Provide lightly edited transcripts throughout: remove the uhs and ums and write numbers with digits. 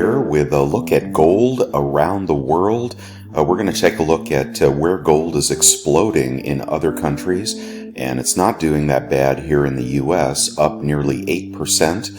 here with a look at gold around the world. We're going to take a look at where gold is exploding in other countries, and it's not doing that bad here in the US, up nearly 8%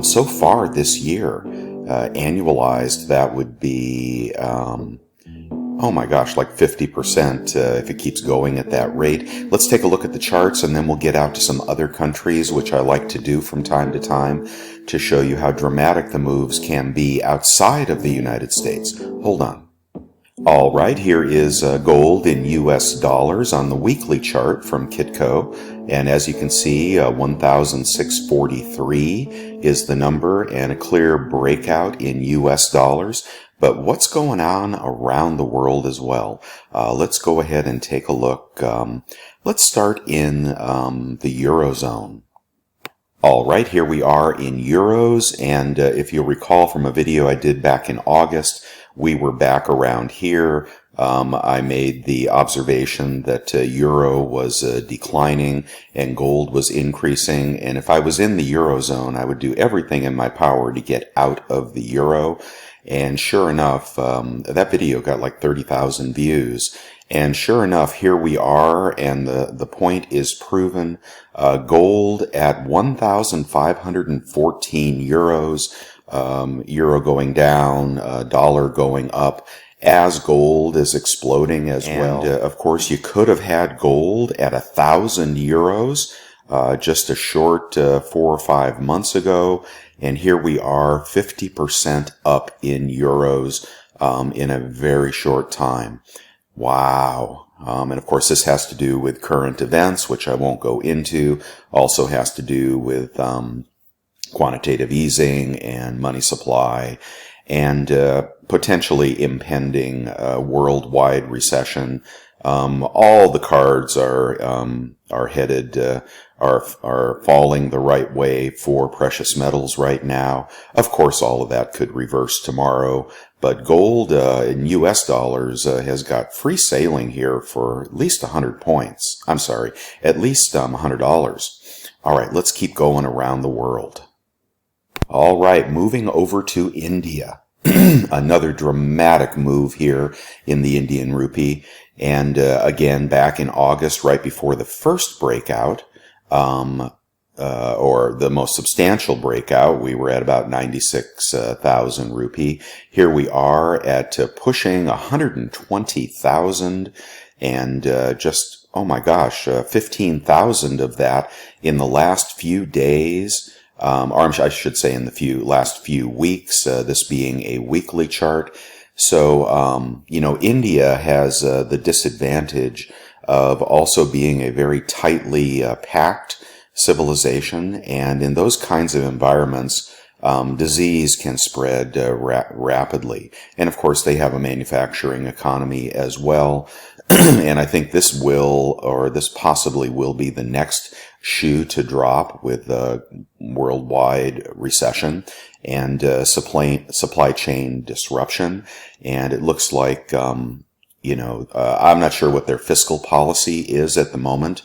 so far this year. Annualized, that would be oh my gosh, like 50% if it keeps going at that rate. Let's take a look at the charts, and then we'll get out to some other countries, which I like to do from time to time, to show you how dramatic the moves can be outside of the United States. Hold on. All right, here is gold in US dollars on the weekly chart from Kitco. And as you can see, 1,643 is the number, and a clear breakout in US dollars. But what's going on around the world as well? Let's go ahead and take a look. Let's start in the Eurozone. All right, here we are in euros, and if you'll recall from a video I did back in August, we were back around here. I made the observation that euro was declining and gold was increasing, and if I was in the Eurozone, I would do everything in my power to get out of the euro. And sure enough, that video got like 30,000 views. And sure enough, here we are, and the point is proven. Gold at 1,514 euros, euro going down, dollar going up, as gold is exploding as well. And of course, you could have had gold at 1,000 euros just a short 4 or 5 months ago. And here we are, 50% up in euros in a very short time. Wow. And of course, this has to do with current events, which I won't go into. Also has to do with quantitative easing and money supply and potentially impending worldwide recession. All the cards are headed, are falling the right way for precious metals right now. Of course, all of that could reverse tomorrow, but gold in US dollars has got free sailing here for at least 100 points. I'm sorry, at least $100. All right, let's keep going around the world. All right, moving over to India. Another dramatic move here in the Indian rupee. And again, back in August, right before the first breakout, or the most substantial breakout, we were at about 96,000 rupee. Here we are at pushing 120,000, and just, oh my gosh, 15,000 of that in the last few days. Or I should say in the last few weeks, this being a weekly chart. So, India has the disadvantage of also being a very tightly packed civilization. And in those kinds of environments, disease can spread rapidly. And of course, they have a manufacturing economy as well. And I think this possibly will be the next shoe to drop with worldwide recession and supply chain disruption. And it looks like, I'm not sure what their fiscal policy is at the moment,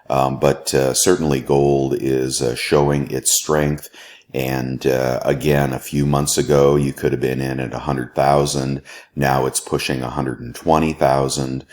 but certainly gold is showing its strength. And again, a few months ago, you could have been in at 100,000. Now it's pushing 120,000.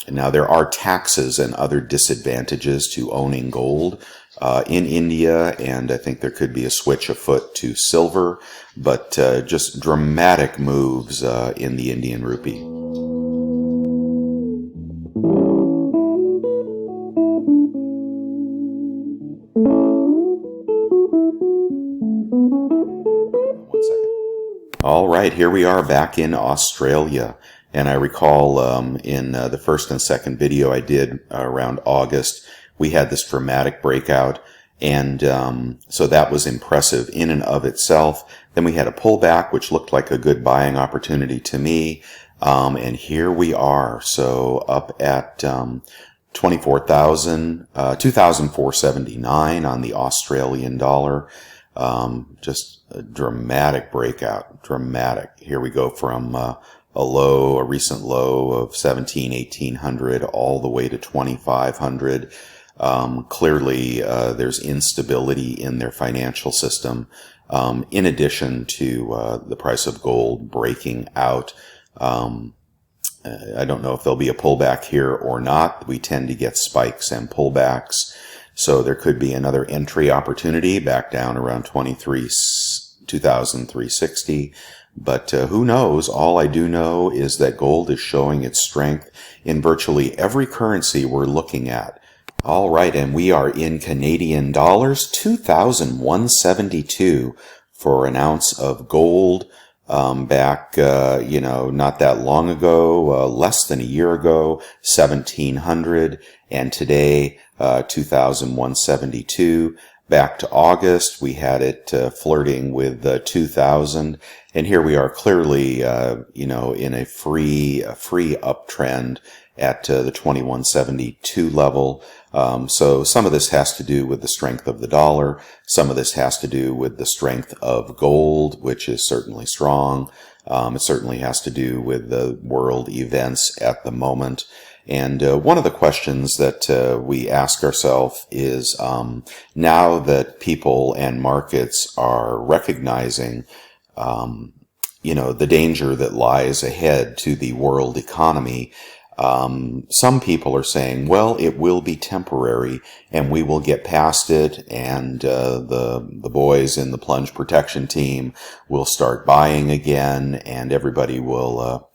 Now, there are taxes and other disadvantages to owning gold in India, and I think there could be a switch afoot to silver, but just dramatic moves in the Indian rupee. One second. All right, here we are back in Australia. And I recall in the first and second video I did around August, we had this dramatic breakout. And so that was impressive in and of itself. Then we had a pullback, which looked like a good buying opportunity to me. And here we are. So up at 2,479 on the Australian dollar. Just a dramatic breakout. Dramatic. Here we go from a recent low of 1,800 all the way to 2,500. Clearly, there's instability in their financial system. in addition to the price of gold breaking out. I don't know if there'll be a pullback here or not. We tend to get spikes and pullbacks. So there could be another entry opportunity back down around 2,360. But who knows? All I do know is that gold is showing its strength in virtually every currency we're looking at. All right, and we are in Canadian dollars, 2,172 for an ounce of gold. Back, not that long ago, less than a year ago, 1,700, and today, 2,172. Back to August, we had it flirting with 2,000, and here we are clearly, in a free uptrend at the 2172 level. So some of this has to do with the strength of the dollar. Some of this has to do with the strength of gold, which is certainly strong. It certainly has to do with the world events at the moment. And one of the questions that we ask ourselves is, now that people and markets are recognizing, the danger that lies ahead to the world economy, some people are saying, well, it will be temporary and we will get past it, and the boys in the plunge protection team will start buying again, and everybody will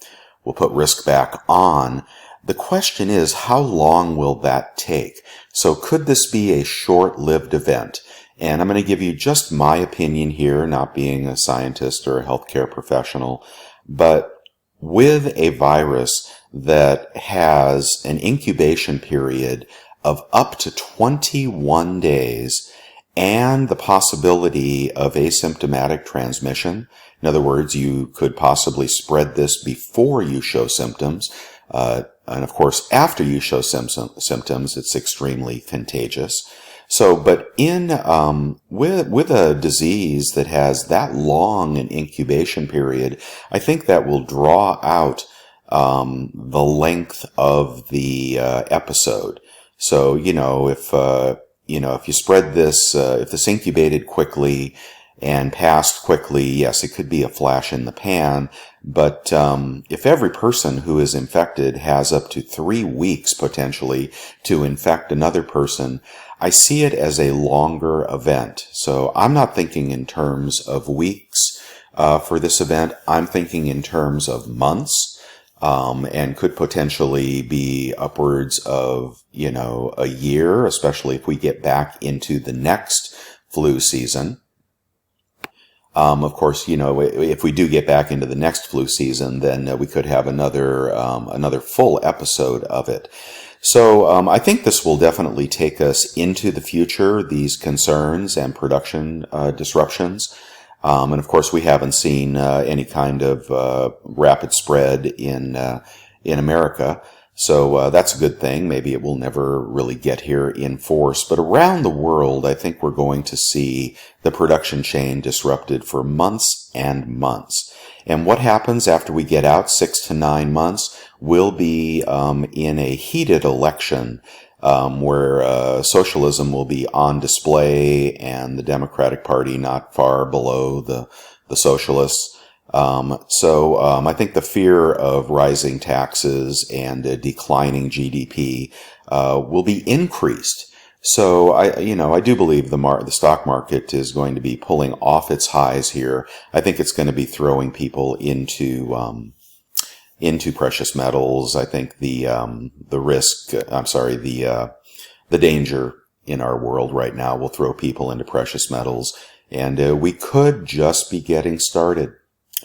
put risk back on. The question is, how long will that take? So could this be a short-lived event? And I'm going to give you just my opinion here, not being a scientist or a healthcare professional, but with a virus that has an incubation period of up to 21 days and the possibility of asymptomatic transmission. In other words, you could possibly spread this before you show symptoms. And of course, after you show symptoms, it's extremely contagious. So, but with a disease that has that long an incubation period, I think that will draw out the length of the episode. So, if you spread this, if this incubated quickly and passed quickly, yes, it could be a flash in the pan. But if every person who is infected has up to 3 weeks potentially to infect another person, I see it as a longer event. So I'm not thinking in terms of weeks for this event. I'm thinking in terms of months, and could potentially be upwards of, a year, especially if we get back into the next flu season. Of course, if we do get back into the next flu season, then we could have another full episode of it. So I think this will definitely take us into the future, these concerns and production disruptions. And of course, we haven't seen any kind of rapid spread in America. So that's a good thing. Maybe it will never really get here in force. But around the world, I think we're going to see the production chain disrupted for months and months. And what happens after we get out 6 to 9 months will be in a heated election where socialism will be on display and the Democratic Party not far below the socialists. So I think the fear of rising taxes and declining GDP will be increased. So I do believe the stock market is going to be pulling off its highs here. I think it's going to be throwing people into precious metals. I think the danger in our world right now will throw people into precious metals, and we could just be getting started.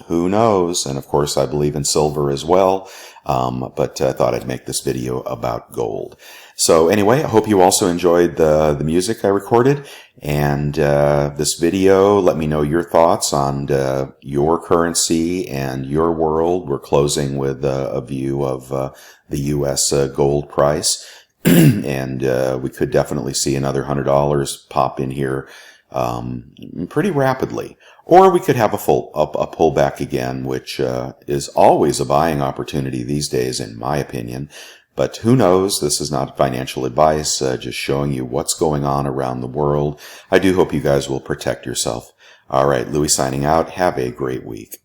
Who knows? And of course, I believe in silver as well. But I thought I'd make this video about gold. So anyway, I hope you also enjoyed the music I recorded and this video. Let me know your thoughts on your currency and your world. We're closing with a view of the U.S. Gold price. And we could definitely see another $100 pop in here pretty rapidly. Or we could have a pullback again, which is always a buying opportunity these days, in my opinion. But who knows? This is not financial advice, just showing you what's going on around the world. I do hope you guys will protect yourself. All right, Louie signing out. Have a great week.